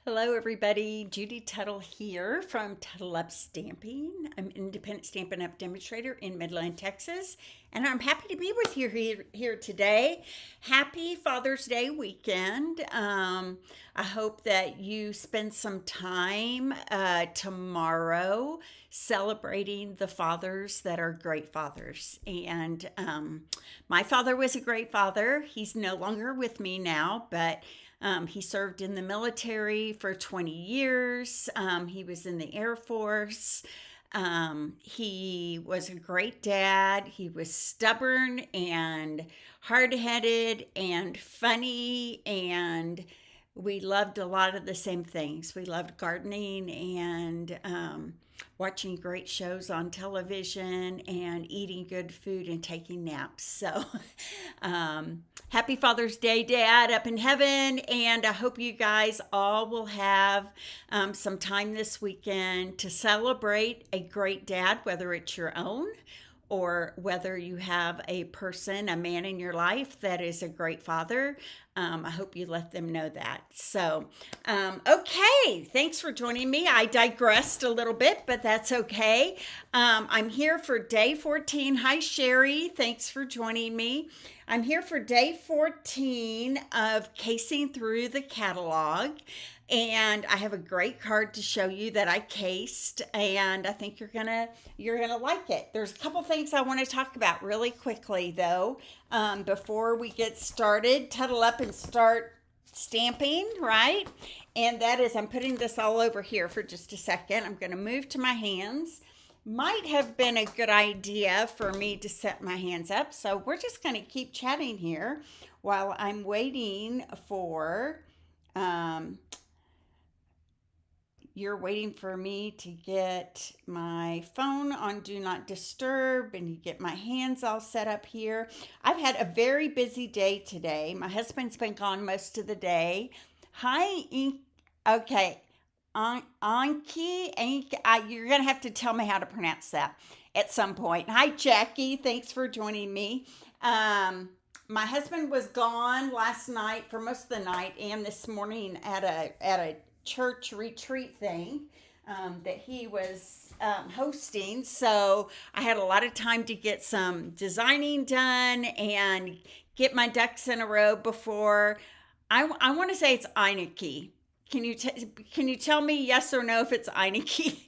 Hello, everybody. Judy Tuttle here from Tuttle Up Stamping. I'm an independent Stampin' Up demonstrator in Midland, Texas, and I'm happy to be with you here today. Happy Father's Day weekend. I hope that you spend some time tomorrow celebrating the fathers that are great fathers. And my father was a great father. He's no longer with me now, but he served in the military for 20 years. He was in the Air Force. He was a great dad. He was stubborn and hard headed and funny, and we loved a lot of the same things. We loved gardening and watching great shows on television and eating good food and taking naps. So, happy Father's Day, Dad, up in heaven. And I hope you guys all will have some time this weekend to celebrate a great dad, whether it's your own or whether you have a person, a man in your life that is a great father. I hope you let them know that. So, okay, thanks for joining me. I digressed a little bit, but that's okay. I'm here for day 14. Hi, Sherry. Thanks for joining me. I'm here for day 14 of casing through the catalog. And I have a great card to show you that I cased, and I think you're gonna like it. There's a couple things I want to talk about really quickly though, before we get started. Tuttle up and start stamping, right? And that is, I'm putting this all over here for just a second. I'm gonna move to my hands. Might have been a good idea for me to set my hands up, so we're just gonna keep chatting here while I'm waiting for you're waiting for me to get my phone on Do Not Disturb and get my hands all set up here. I've had a very busy day today. My husband's been gone most of the day. Hi, okay. Anki, you're going to have to tell me how to pronounce that at some point. Hi, Jackie. Thanks for joining me. My husband was gone last night for most of the night and this morning at a church retreat thing that he was hosting. So I had a lot of time to get some designing done and get my ducks in a row before I want to say it's Eineke. Can you tell me yes or no if it's Eineke?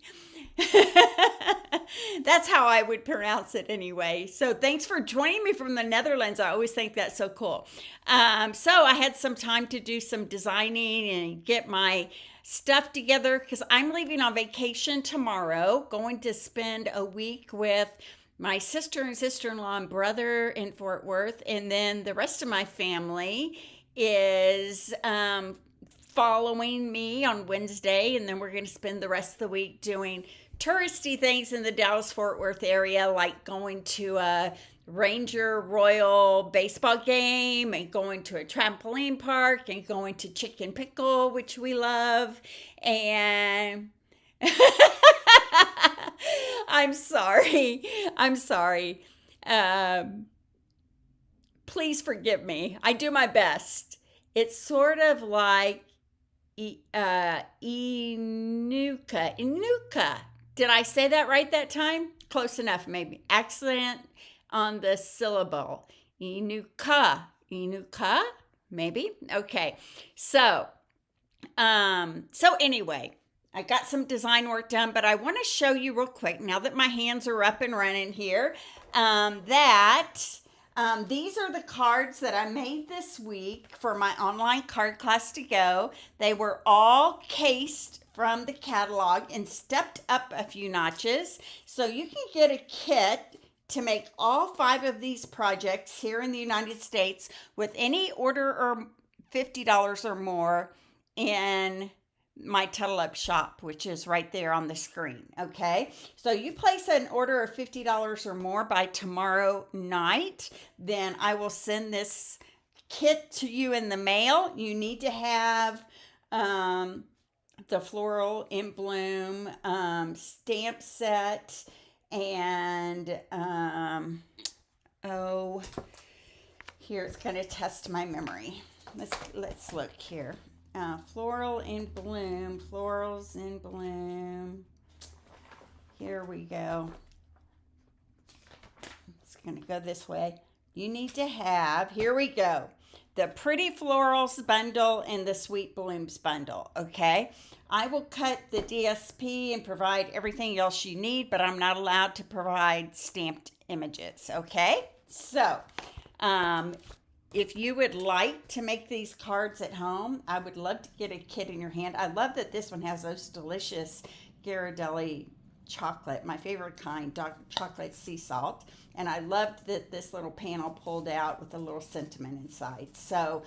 That's how I would pronounce it anyway. So thanks for joining me from the Netherlands. I always think that's so cool. So I had some time to do some designing and get my stuff together because I'm leaving on vacation tomorrow, going to spend a week with my sister and sister-in-law and brother in Fort Worth. And then the rest of my family is following me on Wednesday. And then we're going to spend the rest of the week doing touristy things in the Dallas-Fort Worth area, like going to a Ranger Royal baseball game and going to a trampoline park and going to Chicken Pickle, which we love. And I'm sorry. Please forgive me. I do my best. It's sort of like Inuka. Did I say that right that time? Close enough, maybe. Accent on the syllable. Inuka, maybe. Okay. So anyway, I got some design work done, but I want to show you real quick now that my hands are up and running here, these are the cards that I made this week for my online card class to go. They were all cased from the catalog and stepped up a few notches. So you can get a kit to make all 5 of these projects here in the United States with any order or $50 or more in my Tuttle Up shop, which is right there on the screen. Okay, so you place an order of $50 or more by tomorrow night, then I will send this kit to you in the mail. You need to have the floral in bloom stamp set and here it's going to test my memory. Let's look here. Floral in Bloom, Florals in Bloom. Here we go. It's going to go this way. You need to have, here we go, the Pretty Florals bundle and the Sweet Blooms bundle, okay? I will cut the DSP and provide everything else you need, but I'm not allowed to provide stamped images, okay? So, if you would like to make these cards at home, I would love to get a kit in your hand. I love that this one has those delicious Ghirardelli chocolate, my favorite kind, dark chocolate sea salt. And I loved that this little panel pulled out with a little sentiment inside. So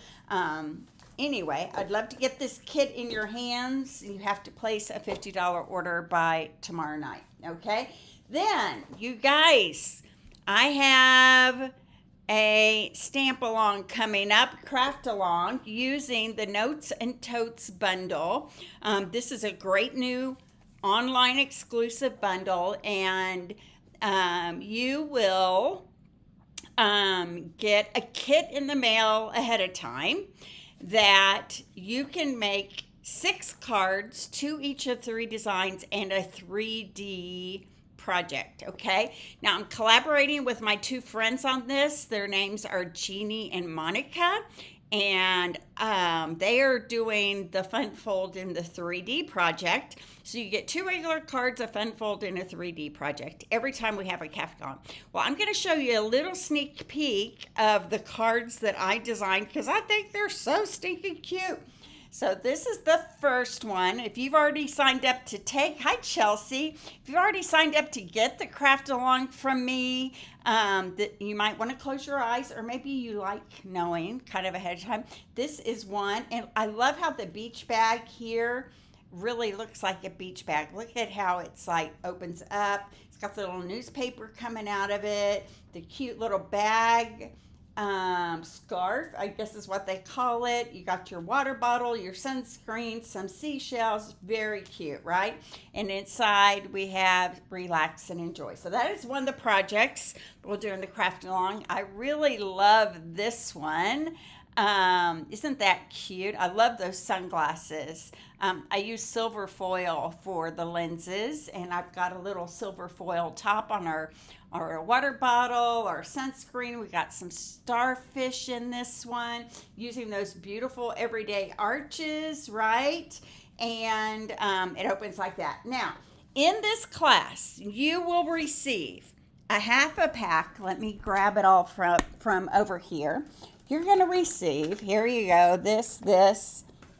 anyway, I'd love to get this kit in your hands. You have to place a $50 order by tomorrow night, okay? Then, you guys, I have a stamp along coming up, craft along, using the Notes and Totes bundle. This is a great new online exclusive bundle, and you will get a kit in the mail ahead of time that you can make 6 cards, 2 each of 3 designs, and a 3D project, okay? Now, I'm collaborating with my 2 friends on this. Their names are Jeannie and Monica, and they are doing the Fun Fold in the 3D project. So you get 2 regular cards, a Fun Fold, and a 3D project every time we have a Kafka. Well, I'm going to show you a little sneak peek of the cards that I designed because I think they're so stinking cute. So this is the first one. If you've already signed up to take, hi Chelsea, if you've already signed up to get the craft along from me, that you might want to close your eyes, or maybe you like knowing kind of ahead of time. This is one, and I love how the beach bag here really looks like a beach bag. Look at how it's like opens up. It's got the little newspaper coming out of it, the cute little bag. Scarf, I guess is what they call it. You got your water bottle, your sunscreen, some seashells. Very cute, right? And inside we have relax and enjoy. So that is one of the projects we're doing the craft along. I really love this one. Isn't that cute? I love those sunglasses. I use silver foil for the lenses, and I've got a little silver foil top on our water bottle, our sunscreen. We got some starfish in this one, using those beautiful everyday arches, right? And it opens like that. Now, in this class, you will receive a half a pack. Let me grab it all from over here. You're going to receive, here you go, this,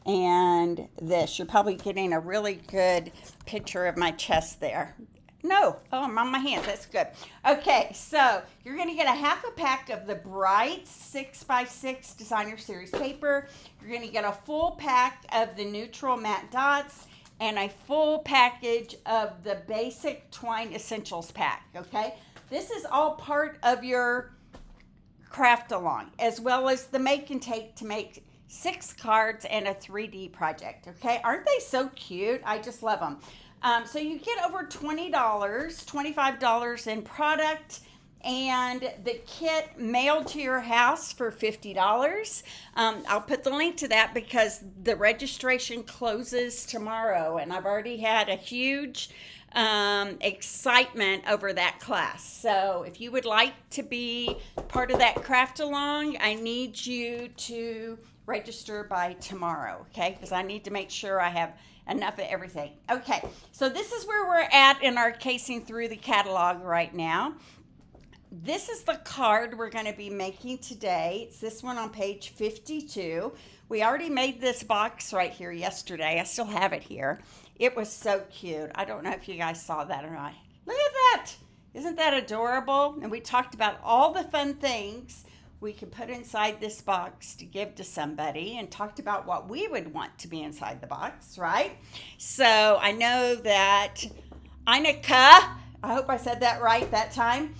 and this. You're probably getting a really good picture of my chest there. No, oh, I'm on my hands. That's good. Okay, so you're going to get a half a pack of the bright 6x6 designer series paper. You're going to get a full pack of the neutral matte dots and a full package of the basic twine essentials pack, okay? This is all part of your craft along, as well as the make and take to make 6 cards and a 3D project, okay? Aren't they so cute? I just love them. So you get over $20, $25 in product, and the kit mailed to your house for $50. I'll put the link to that because the registration closes tomorrow, and I've already had a huge excitement over that class. So if you would like to be part of that craft along, I need you to register by tomorrow, okay? Because I need to make sure I have enough of everything. Okay, so this is where we're at in our casing through the catalog right now. This is the card we're going to be making today. It's this one on page 52. We already made this box right here yesterday. I still have it here. It was so cute. I don't know if you guys saw that or not. Look at that. Isn't that adorable? And we talked about all the fun things we could put inside this box to give to somebody, and talked about what we would want to be inside the box, right? So I know that Annika, I hope I said that right that time,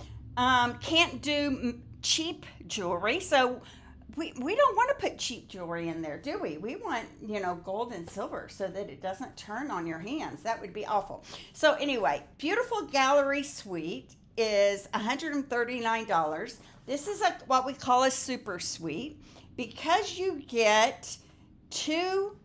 can't do cheap jewelry. So we don't want to put cheap jewelry in there, do we? We want, gold and silver so that it doesn't turn on your hands. That would be awful. So anyway, beautiful gallery suite is $139. This is what we call a super suite, because you get 2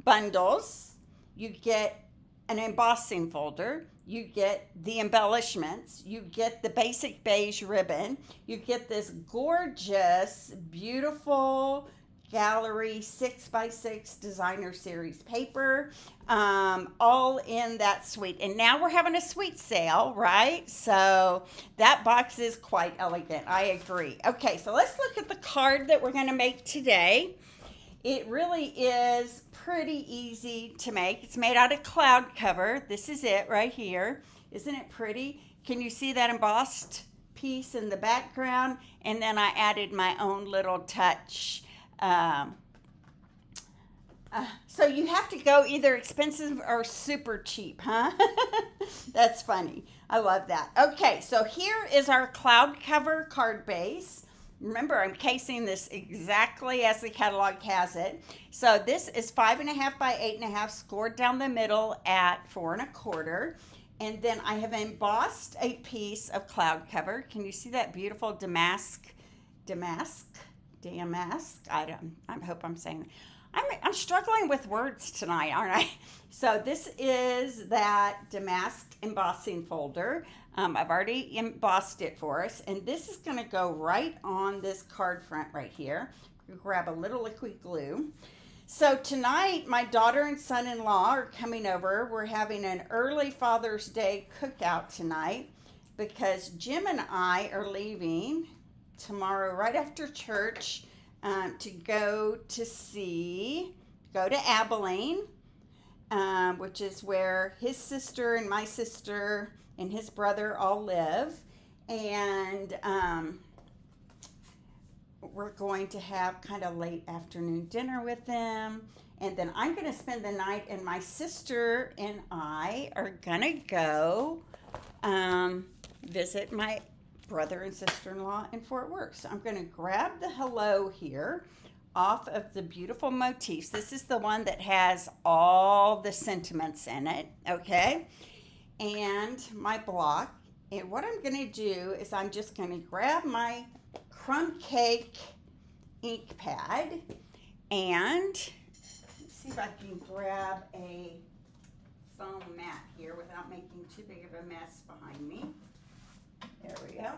bundles, you get an embossing folder, you get the embellishments, you get the basic beige ribbon, you get this gorgeous, beautiful gallery 6x6 designer series paper, all in that suite. And now we're having a suite sale, right? So that box is quite elegant. I agree. Okay, so let's look at the card that we're going to make today. It really is pretty easy to make. It's made out of cloud cover. This is it right here. Isn't it pretty? Can you see that embossed piece in the background? And then I added my own little touch. So you have to go either expensive or super cheap, huh? That's funny. I love that. Okay, so here is our cloud cover card base. Remember, I'm casing this exactly as the catalog has it. So this is 5.5 by 8.5, scored down the middle at 4 1/4. And then I have embossed a piece of cloud cover. Can you see that beautiful damask? I hope I'm saying that. I'm struggling with words tonight, aren't I? So this is that damask embossing folder. I've already embossed it for us, and this is going to go right on this card front right here. Grab a little liquid glue. So tonight, my daughter and son-in-law are coming over. We're having an early Father's Day cookout tonight because Jim and I are leaving tomorrow right after church to go to Abilene, which is where his sister and my sister and his brother all live. And we're going to have kind of late afternoon dinner with them. And then I'm going to spend the night, and my sister and I are going to go visit my brother and sister-in-law in Fort Worth. So I'm going to grab the hello here off of the beautiful motifs. This is the one that has all the sentiments in it, okay? And my block. And what I'm going to do is I'm just going to grab my crumb cake ink pad, and let's see if I can grab a foam mat here without making too big of a mess behind me. There we go.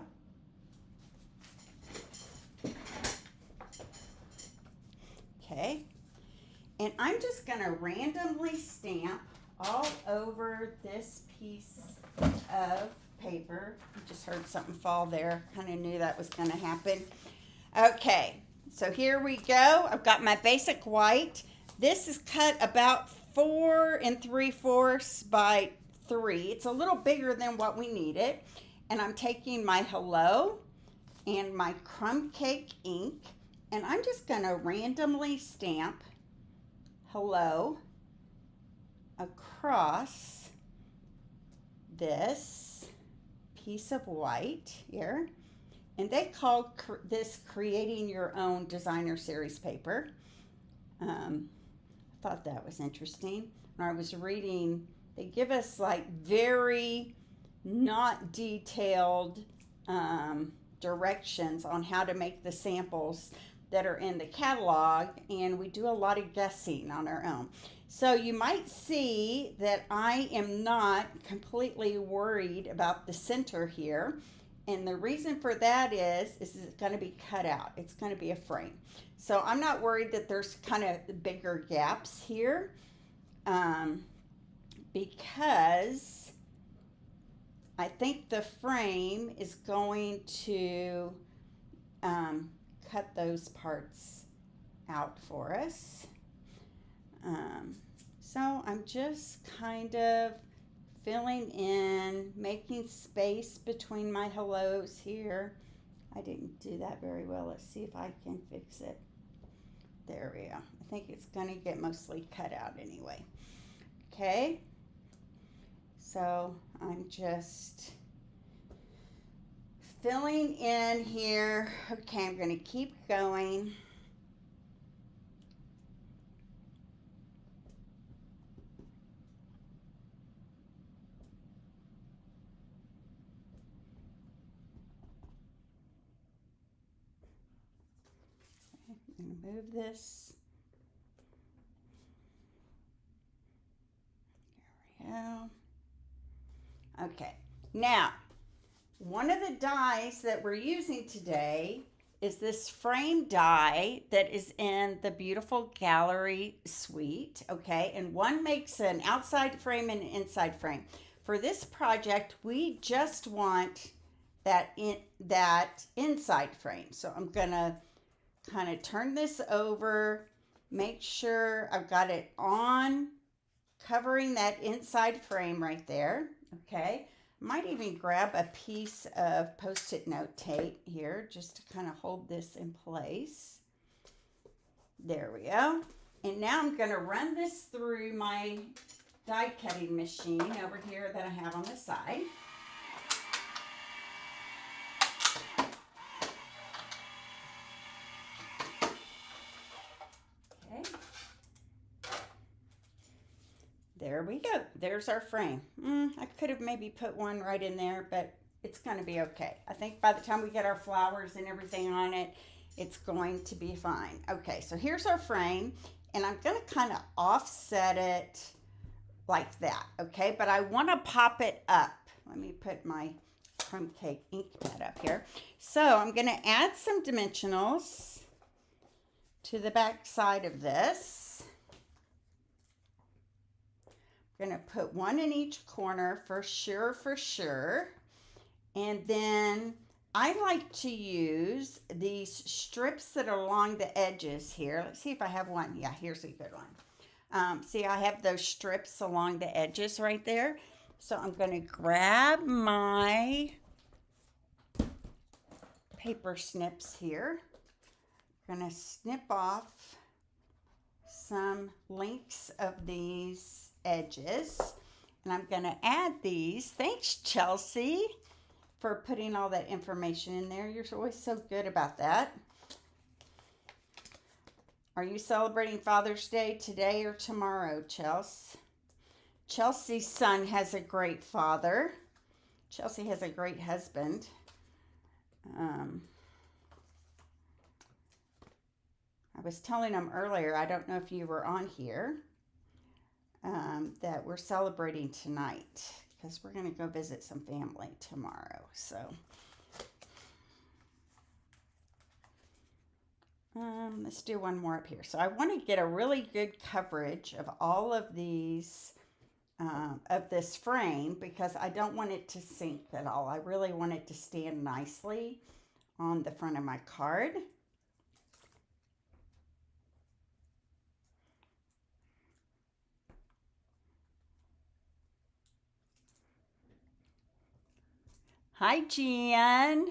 Okay, and I'm just going to randomly stamp all over this piece of paper. I just heard something fall there. Kind of knew that was going to happen. Okay, so here we go. I've got my basic white. This is cut about 4 3/4 by 3. It's a little bigger than what we needed. And I'm taking my hello and my crumb cake ink, and I'm just going to randomly stamp hello across this piece of white here. And they call this creating your own designer series paper. I thought that was interesting. When I was reading, they give us like very not detailed directions on how to make the samples that are in the catalog, and we do a lot of guessing on our own. So you might see that I am not completely worried about the center here, and the reason for that is it's going to be cut out. It's going to be a frame. So I'm not worried that there's kind of bigger gaps here because I think the frame is going to cut those parts out for us. So I'm just kind of filling in, making space between my hellos here. I didn't do that very well. Let's see if I can fix it. There we go. I think it's going to get mostly cut out anyway. Okay. So I'm just filling in here. Okay, I'm going to keep going. I'm going to move this. Okay, now, one of the dies that we're using today is this frame die that is in the beautiful gallery suite, okay? And one makes an outside frame and an inside frame. For this project, we just want that inside frame. So I'm gonna kind of turn this over, make sure I've got it on, covering that inside frame right there, okay? Might even grab a piece of Post-it note tape here just to kind of hold this in place. There we go. And now I'm going to run this through my die cutting machine over here that I have on the side. Okay. There we go. There's our frame. I could have maybe put one right in there, but it's going to be okay. I think by the time we get our flowers and everything on it, it's going to be fine. Okay, so here's our frame, and I'm going to kind of offset it like that, okay? But I want to pop it up. Let me put my crumb cake ink pad up here. So I'm going to add some dimensionals to the back side of this. I'm going to put one in each corner for sure. And then I like to use these strips that are along the edges here. Let's see if I have one. Yeah, here's a good one. See, I have those strips along the edges right there. So I'm going to grab my paper snips here. I'm going to snip off some links of these edges, and I'm going to add these. Thanks, Chelsea, for putting all that information in there. You're always so good about that. Are you celebrating Father's Day today or tomorrow, Chelsea? Chelsea's son has a great father. Chelsea has a great husband. I was telling him earlier, I don't know if you were on here, that we're celebrating tonight because we're going to go visit some family tomorrow. So let's do one more up here. So I want to get a really good coverage of all of these, of this frame, because I don't want it to sink at all. I really want it to stand nicely on the front of my card. Hi, Jan.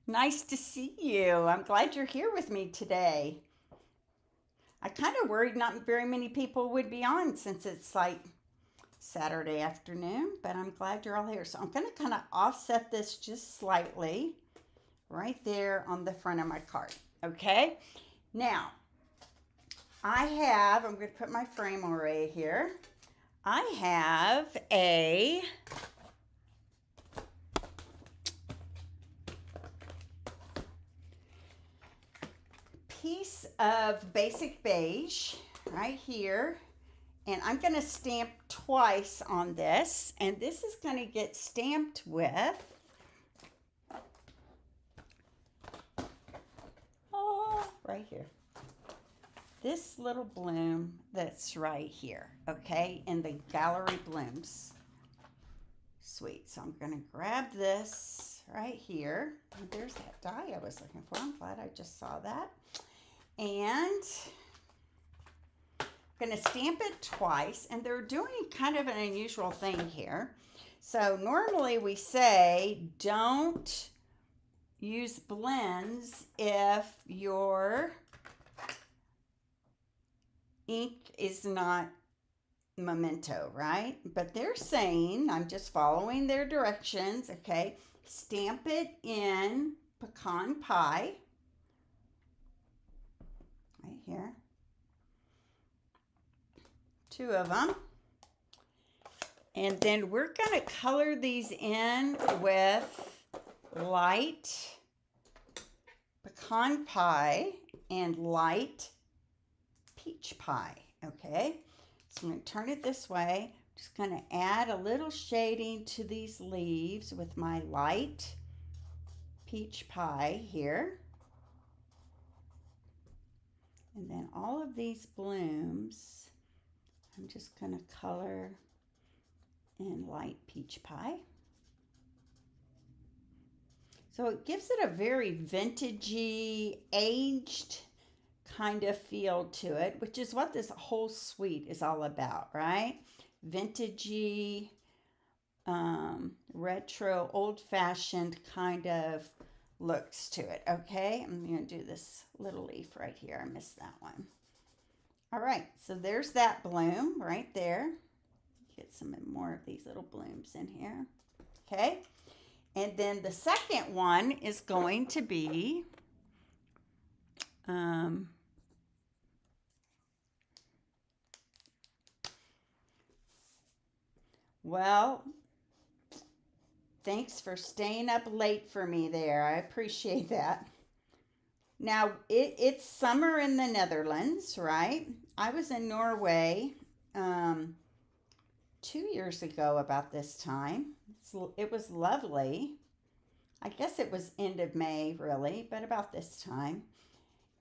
Nice to see you. I'm glad you're here with me today. I kind of worried not very many people would be on since it's like Saturday afternoon, but I'm glad you're all here. So I'm going to kind of offset this just slightly right there on the front of my card. Okay. Now, I'm going to put my frame array here. I have a piece of basic beige right here, and I'm going to stamp twice on this, and this is going to get stamped with right here, this little bloom that's right here, okay, in the Gallery Blooms suite. So I'm going to grab this right here. Oh, there's that die I was looking for. I'm glad I just saw that. And I'm going to stamp it twice, and they're doing kind of an unusual thing here. So normally we say don't use blends if your ink is not memento, right? But they're saying, I'm just following their directions, okay, stamp it in pecan pie. Right here, 2 of them, and then we're going to color these in with light pecan pie and light peach pie. Okay, so I'm going to turn it this way, Just going to add a little shading to these leaves with my light peach pie here. And then all of these blooms, I'm just going to color in light peach pie. So it gives it a very vintagey, aged kind of feel to it, which is what this whole suite is all about, right? Vintagey, retro, old-fashioned kind of looks to it, okay? I'm going to do this little leaf right here. I missed that one. All right, so there's that bloom right there. Get some more of these little blooms in here, okay? And then the second one is going to be well, thanks for staying up late for me there. I appreciate that. Now, it's summer in the Netherlands, right? I was in Norway 2 years ago about this time. It was lovely. I guess it was end of May, really, but about this time.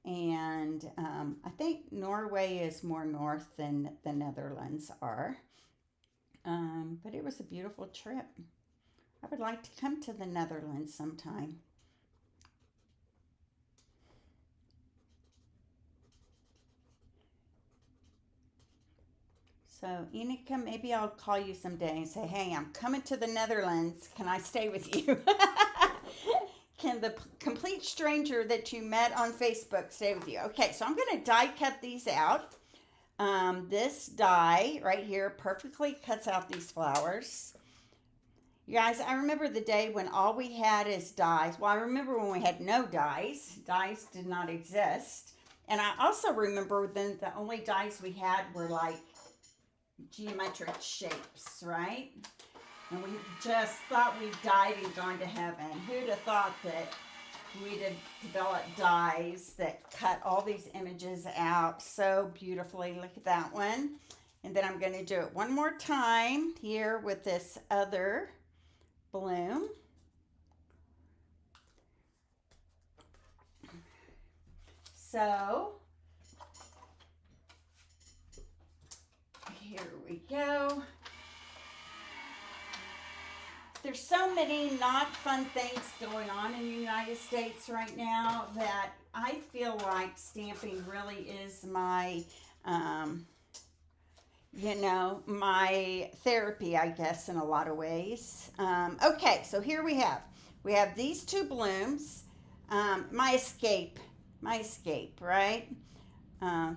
And I think Norway is more north than the Netherlands are. But it was a beautiful trip. I would like to come to the Netherlands sometime. So, Enika, maybe I'll call you someday and say, hey, I'm coming to the Netherlands. Can I stay with you? Can the complete stranger that you met on Facebook stay with you? Okay, so I'm going to die cut these out. This die right here perfectly cuts out these flowers. You guys, I remember the day when all we had is dies. Well, I remember when we had no dies. Dies did not exist. And I also remember then the only dies we had were like geometric shapes, right? And we just thought we died and gone to heaven. Who'd have thought that we'd have developed dies that cut all these images out so beautifully? Look at that one. And then I'm going to do it one more time here with this other bloom. So here we go. There's so many not fun things going on in the United States right now that I feel like stamping really is my, my therapy, I guess, in a lot of ways. Okay, so here we have these two blooms, my escape, right,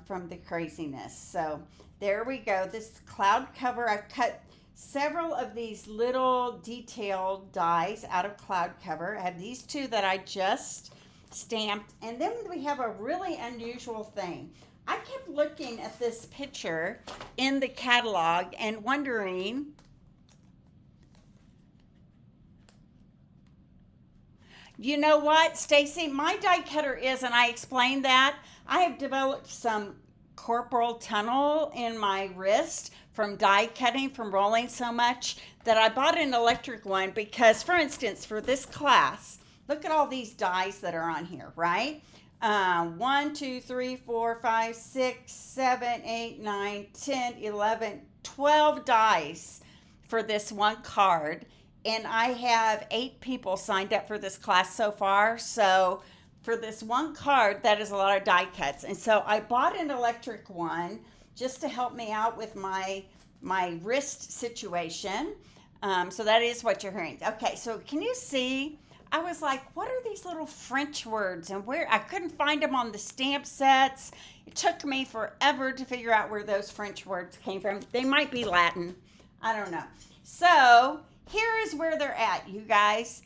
from the craziness. So there we go. This cloud cover, I've cut several of these little detailed dies out of cloud cover. I have these two that I just stamped. And then we have a really unusual thing. I kept looking at this picture in the catalog and wondering, you know what, Stacy? My die cutter is, and I explained that, I have developed some carpal tunnel in my wrist from die cutting, from rolling so much, that I bought an electric one because, for instance, for this class, look at all these dies that are on here, right? 1, 2, 3, 4, 5, 6, 7, 8, 9, 10, 11, 12 dies for this one card. And I have 8 people signed up for this class so far. So for this one card, that is a lot of die cuts. And so I bought an electric one just to help me out with my wrist situation. So that is what you're hearing. Okay, so can you see? I was like, what are these little French words? And where I couldn't find them on the stamp sets. It took me forever to figure out where those French words came from. They might be Latin. I don't know. So here is where they're at, you guys.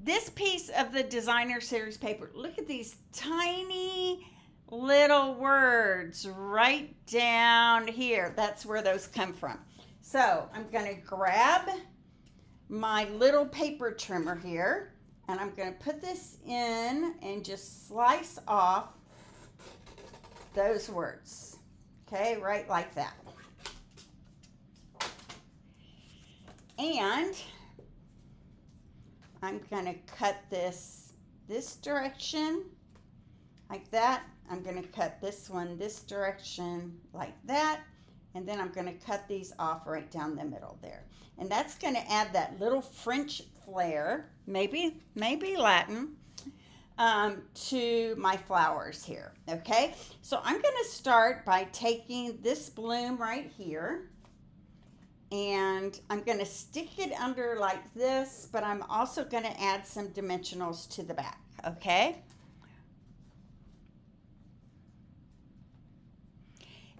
This piece of the designer series paper, look at these tiny little words right down here. That's where those come from. So I'm going to grab my little paper trimmer here, and I'm going to put this in and just slice off those words. Okay, right like that. And I'm going to cut this direction like that. I'm going to cut this one this direction like that. And then I'm going to cut these off right down the middle there. And that's going to add that little French flair, maybe Latin, to my flowers here. Okay, so I'm going to start by taking this bloom right here, and I'm going to stick it under like this, but I'm also going to add some dimensionals to the back. Okay,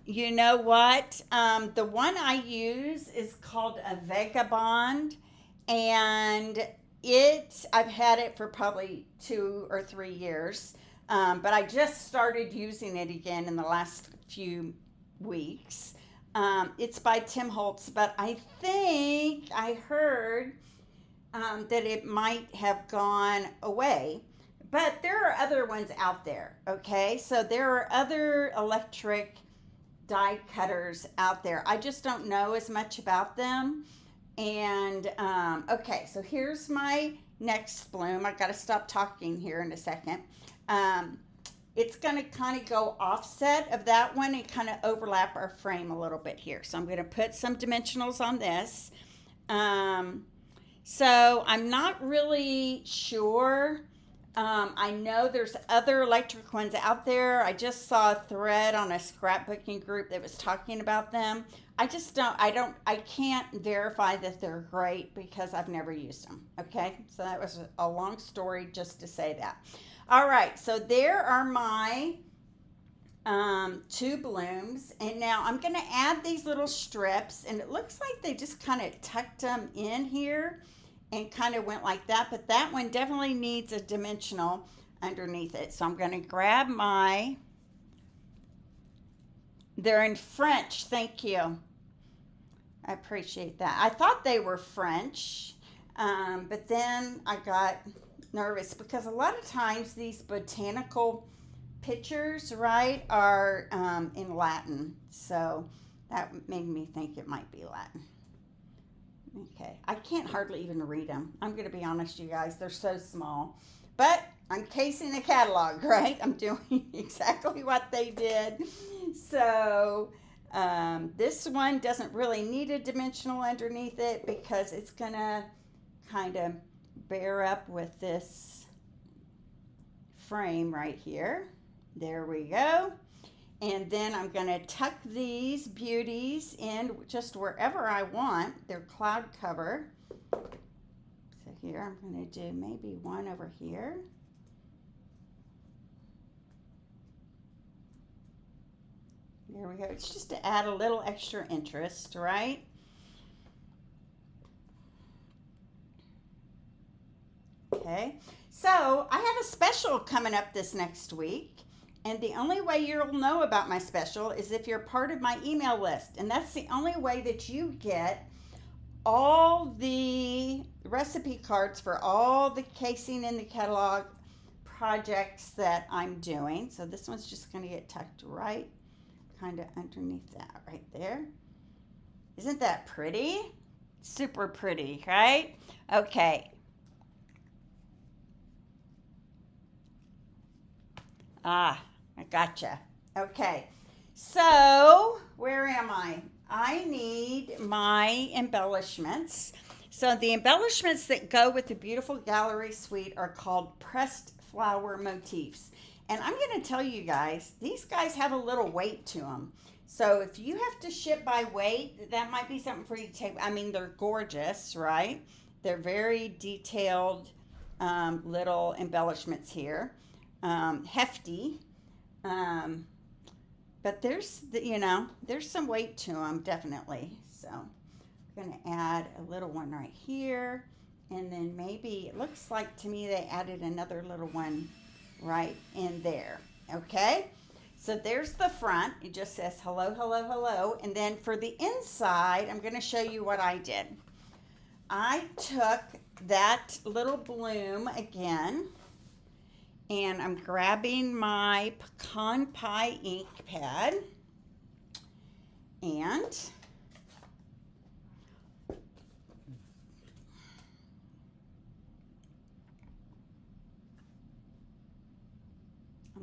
you know what, the one I use is called a Vagabond, and I've had it for probably 2 or 3 years, but I just started using it again in the last few weeks. It's by Tim Holtz, but I think I heard that it might have gone away. But there are other ones out there, okay? So there are other electric die cutters out there. I just don't know as much about them. And okay, so here's my next bloom. I got to stop talking here in a second. It's going to kind of go offset of that one and kind of overlap our frame a little bit here. So I'm going to put some dimensionals on this. So I'm not really sure. I know there's other electric ones out there. I just saw a thread on a scrapbooking group that was talking about them. I can't verify that they're great because I've never used them. Okay, so that was a long story just to say that. All right, so there are my 2 blooms, and now I'm going to add these little strips, and it looks like they just kind of tucked them in here and kind of went like that, but that one definitely needs a dimensional underneath it. So I'm going to grab they're in French, thank you. I appreciate that. I thought they were French, but then I got nervous because a lot of times these botanical pictures, right, are in Latin. So that made me think it might be Latin. Okay, I can't hardly even read them. I'm going to be honest, you guys, they're so small. But I'm casing a catalog, right? I'm doing exactly what they did. So this one doesn't really need a dimensional underneath it because it's going to kind of bear up with this frame right here. There we go. And then I'm going to tuck these beauties in just wherever I want. They're cloud cover. So here I'm going to do maybe one over here. There we go. It's just to add a little extra interest, right? Okay. So I have a special coming up this next week. And the only way you'll know about my special is if you're part of my email list. And that's the only way that you get all the recipe cards for all the casing in the catalog projects that I'm doing. So this one's just going to get tucked right kind of underneath that right there. Isn't that pretty? Super pretty, right? Okay. I gotcha. Okay, so where am I? I need my embellishments. So the embellishments that go with the beautiful gallery suite are called pressed flower motifs. And I'm going to tell you guys, these guys have a little weight to them. So if you have to ship by weight, that might be something for you to take. I mean, they're gorgeous, right? They're very detailed little embellishments here. Hefty. But there's some weight to them, definitely. So I'm going to add a little one right here. And then maybe, it looks like to me they added another little one right in there. Okay, so there's the front. It just says hello, hello, hello. And then for the inside, I'm going to show you what I did. I took that little bloom again, and I'm grabbing my pecan pie ink pad, and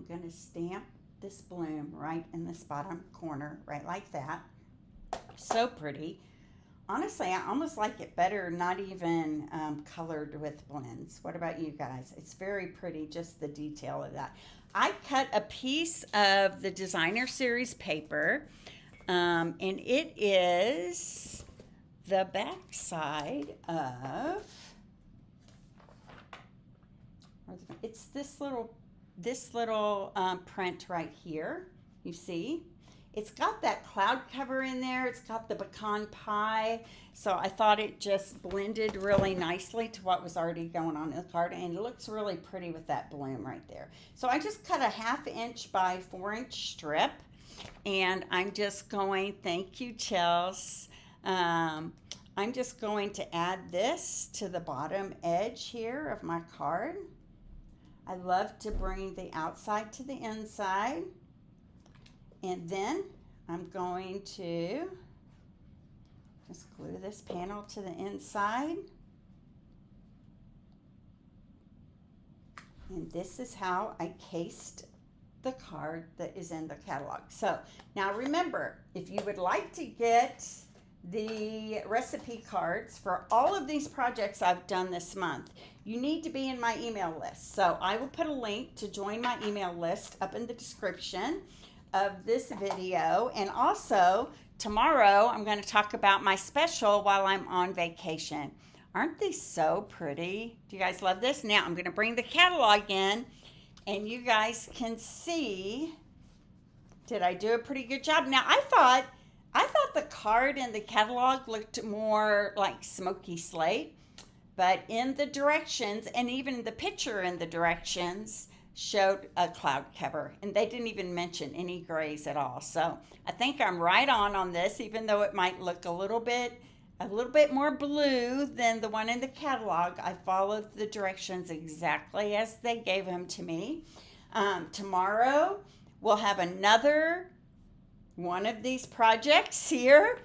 going to stamp this bloom right in this bottom corner, right like that. So pretty. Honestly, I almost like it better not even colored with blends. What about you guys? It's very pretty, just the detail of that. I cut a piece of the designer series paper, and it is the back side of, it's this little print right here, you see. It's got that cloud cover in there. It's got the pecan pie. So I thought it just blended really nicely to what was already going on in the card. And it looks really pretty with that bloom right there. So I just cut a 1/2 inch by 4 inch strip. And I'm just going, thank you, Chels. I'm just going to add this to the bottom edge here of my card. I love to bring the outside to the inside. And then I'm going to just glue this panel to the inside. And this is how I cased the card that is in the catalog. So now remember, if you would like to get the recipe cards for all of these projects I've done this month, you need to be in my email list. So I will put a link to join my email list up in the description of this video. And also tomorrow I'm going to talk about my special while I'm on vacation. Aren't these so pretty? Do you guys love this? Now I'm going to bring the catalog in and you guys can see, did I do a pretty good job? Now I thought the card in the catalog looked more like smoky slate, but in the directions and even the picture in the directions showed a cloud cover, and they didn't even mention any grays at all. So I think I'm right on this, even though it might look a little bit more blue than the one in the catalog. I followed the directions exactly as they gave them to me. Tomorrow we'll have another one of these projects here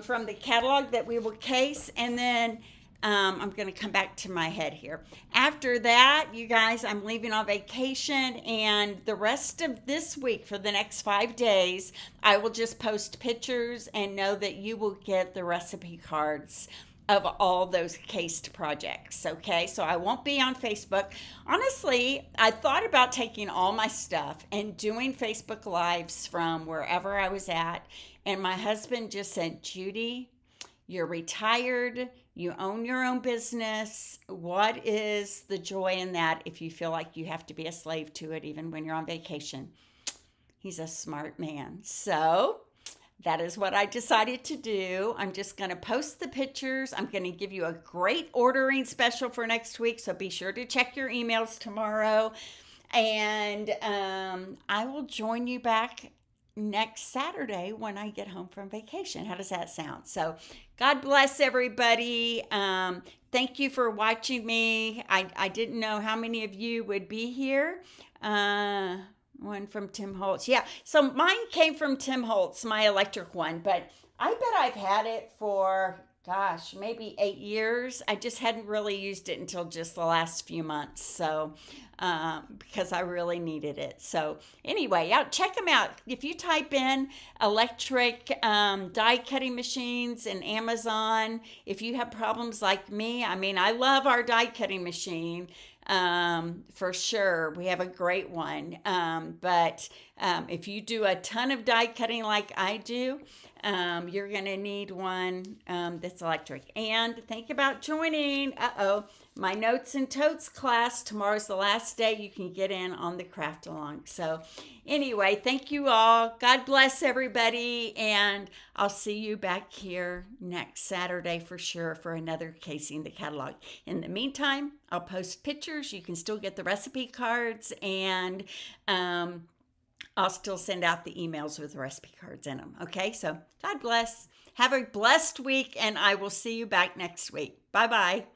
from the catalog that we will case, and then I'm going to come back to my head here. After that, you guys, I'm leaving on vacation, and the rest of this week, for the next 5 days, I will just post pictures and know that you will get the recipe cards of all those cased projects, okay? So I won't be on Facebook. Honestly, I thought about taking all my stuff and doing Facebook Lives from wherever I was at, and my husband just said, Judy, you're retired, you own your own business. What is the joy in that if you feel like you have to be a slave to it even when you're on vacation? He's a smart man. So that is what I decided to do. I'm just going to post the pictures. I'm going to give you a great ordering special for next week, so be sure to check your emails tomorrow. And I will join you back next Saturday when I get home from vacation. How does that sound? So God bless everybody. Thank you for watching me. I didn't know how many of you would be here. One from Tim Holtz. Yeah, so mine came from Tim Holtz, my electric one, but I bet I've had it for, gosh, maybe 8 years. I just hadn't really used it until just the last few months. So because I really needed it. So anyway, check them out. If you type in electric die cutting machines in Amazon, if you have problems like me, I mean, I love our die cutting machine. For sure, we have a great one. But if you do a ton of die cutting like I do, you're going to need one that's electric. And think about joining. My Notes and Totes class. Tomorrow's the last day you can get in on the craft along. So anyway, thank you all. God bless everybody. And I'll see you back here next Saturday for sure for another Casing the Catalog. In the meantime, I'll post pictures. You can still get the recipe cards, and I'll still send out the emails with the recipe cards in them. Okay, so God bless. Have a blessed week, and I will see you back next week. Bye-bye.